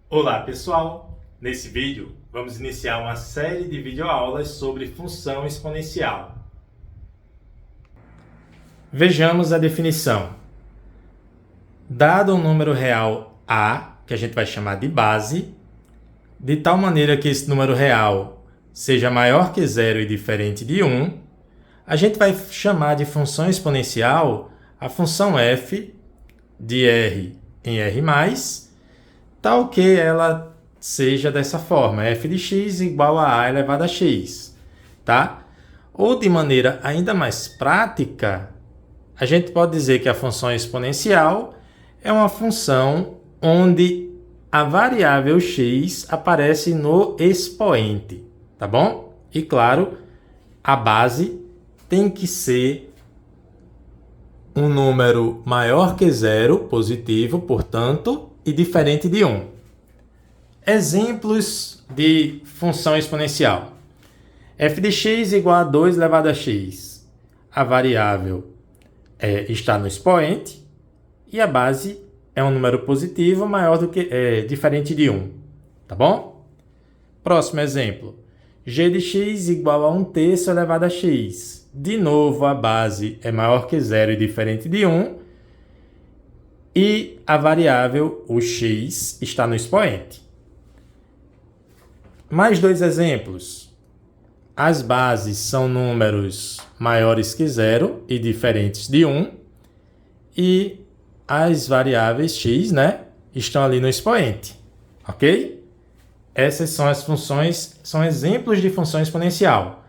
Olá pessoal! Nesse vídeo vamos iniciar uma série de videoaulas sobre função exponencial. Vejamos a definição. Dado um número real A, que a gente vai chamar de base, de tal maneira que esse número real seja maior que zero e diferente de 1, a gente vai chamar de função exponencial a função f de r em r+, tal que ela seja dessa forma, f de x igual a elevado a x, tá? Ou de maneira ainda mais prática, a gente pode dizer que a função exponencial é uma função onde a variável x aparece no expoente, tá bom? E claro, a base tem que ser um número maior que zero, positivo, portanto, e diferente de 1. Exemplos de função exponencial. f de x igual a 2 elevado a x. A variável está no expoente e a base é um número positivo maior do que diferente de 1. Tá bom? Próximo exemplo. g de x igual a 1/3 elevado a x. De novo, a base é maior que zero e diferente de 1. E a variável, o x, está no expoente. Mais dois exemplos. As bases são números maiores que zero e diferentes de 1. E as variáveis x, estão ali no expoente. Ok? Essas são as funções, são exemplos de função exponencial.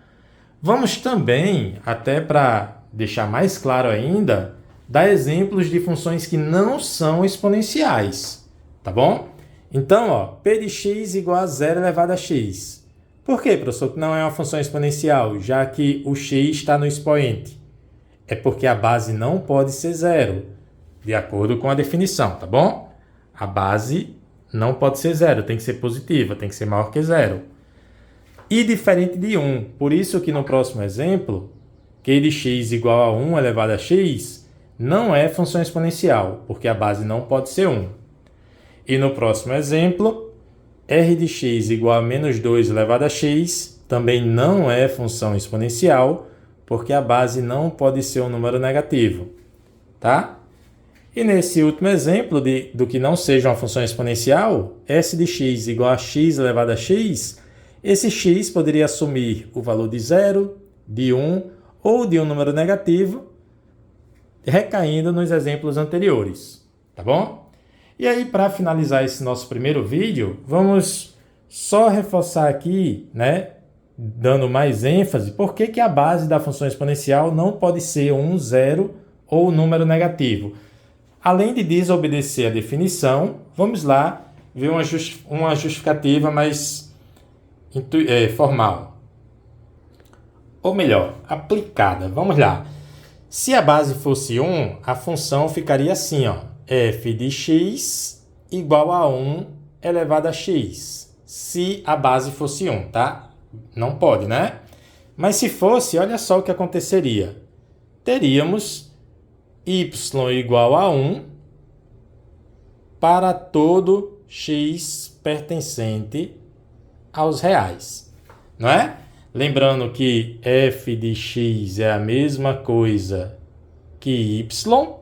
Vamos também, até para deixar mais claro ainda, dar exemplos de funções que não são exponenciais, tá bom? Então, p de x igual a 0 elevado a x. Por quê, professor, que não é uma função exponencial, já que o x está no expoente? É porque a base não pode ser zero, de acordo com a definição, tá bom? A base não pode ser zero, tem que ser positiva, tem que ser maior que zero. E diferente de 1, por isso que no próximo exemplo, q de x igual a 1 elevado a x, não é função exponencial, porque a base não pode ser 1. E no próximo exemplo, r de x igual a menos 2 elevado a x, também não é função exponencial, porque a base não pode ser um número negativo, tá? E nesse último exemplo do que não seja uma função exponencial, s de x igual a x elevado a x, esse x poderia assumir o valor de 0, de 1 ou de um número negativo, recaindo nos exemplos anteriores, tá bom? E aí, para finalizar esse nosso primeiro vídeo, vamos só reforçar aqui, dando mais ênfase, por que a base da função exponencial não pode ser 1, 0 ou número negativo. Além de desobedecer a definição, vamos lá ver uma justificativa mais formal. Ou melhor, aplicada. Vamos lá. Se a base fosse 1, a função ficaria assim, ó, f de x igual a 1 elevado a x. Se a base fosse 1, tá? Não pode, né? Mas se fosse, olha só o que aconteceria. Teríamos y igual a 1 para todo x pertencente aos reais, não é? Lembrando que f de x é a mesma coisa que y.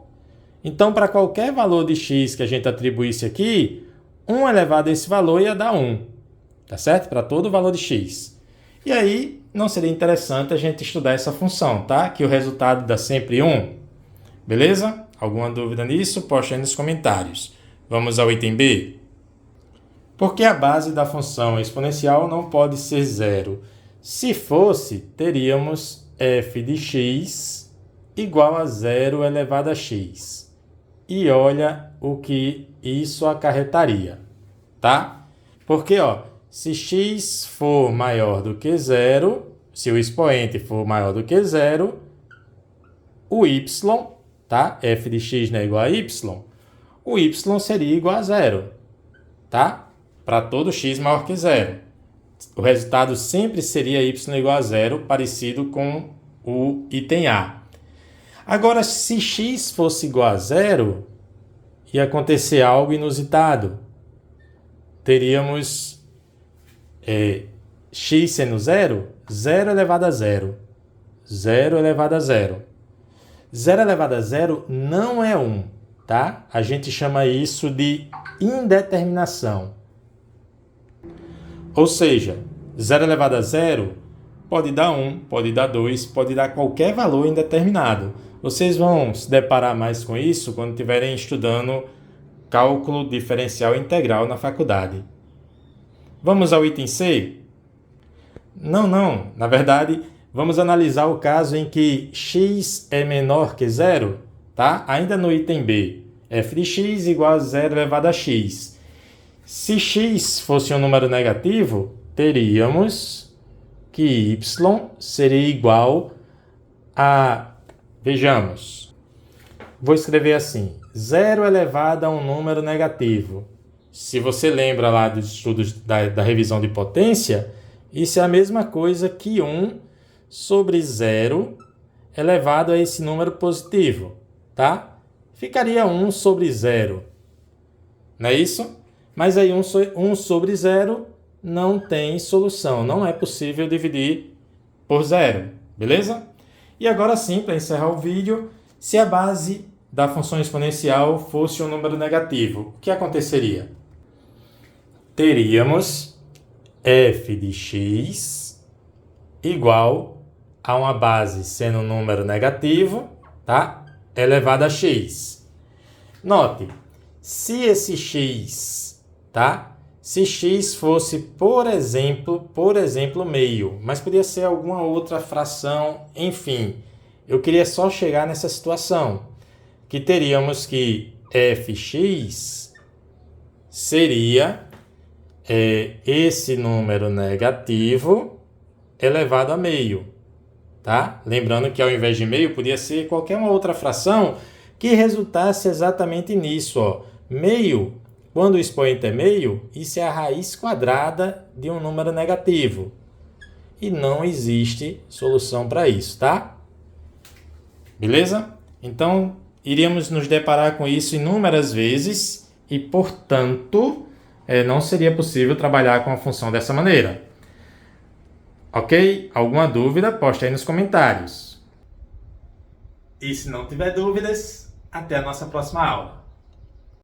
Então, para qualquer valor de x que a gente atribuísse aqui, 1 elevado a esse valor ia dar 1. Tá certo? Para todo valor de x. E aí, não seria interessante a gente estudar essa função, tá? Que o resultado dá sempre 1. Beleza? Alguma dúvida nisso? Poste aí nos comentários. Vamos ao item B. Porque a base da função exponencial não pode ser zero. Se fosse, teríamos f de x igual a 0 elevado a x. E olha o que isso acarretaria, tá? Porque, se x for maior do que zero, se o expoente for maior do que zero, o y, tá? F de x não é igual a y, o y seria igual a zero, tá? Para todo x maior que zero. O resultado sempre seria y igual a zero, parecido com o item A. Agora, se x fosse igual a zero, ia acontecer algo inusitado. teríamos x sendo zero, 0 elevado a zero. 0 elevado a zero. 0 elevado a zero não é 1, tá? A gente chama isso de indeterminação. Ou seja, 0 elevado a zero pode dar 1, pode dar 2, pode dar qualquer valor indeterminado. Vocês vão se deparar mais com isso quando estiverem estudando cálculo diferencial integral na faculdade. Vamos ao item C? Não. Na verdade, vamos analisar o caso em que x é menor que zero, tá? Ainda no item B. f de x igual a 0 elevado a x. Se x fosse um número negativo, teríamos que y seria igual a... Vejamos. Vou escrever assim. 0 elevado a um número negativo. Se você lembra lá dos estudos da revisão de potência, isso é a mesma coisa que 1 sobre 0 elevado a esse número positivo, tá? Ficaria 1 sobre 0. Não é isso? Mas aí 1 sobre 0 não tem solução. Não é possível dividir por 0, beleza? E agora sim, para encerrar o vídeo, se a base da função exponencial fosse um número negativo, o que aconteceria? Teríamos f de x igual a uma base sendo um número negativo, tá? Elevado a x. Note, se esse x, tá? Se x fosse, por exemplo, meio, mas podia ser alguma outra fração, enfim. Eu queria só chegar nessa situação, que teríamos que fx seria esse número negativo elevado a meio, tá? Lembrando que ao invés de meio, podia ser qualquer uma outra fração que resultasse exatamente nisso, ó. Meio, quando o expoente é meio, isso é a raiz quadrada de um número negativo. E não existe solução para isso, tá? Beleza? Então, iríamos nos deparar com isso inúmeras vezes e, portanto, não seria possível trabalhar com a função dessa maneira. Ok? Alguma dúvida? Poste aí nos comentários. E se não tiver dúvidas, até a nossa próxima aula.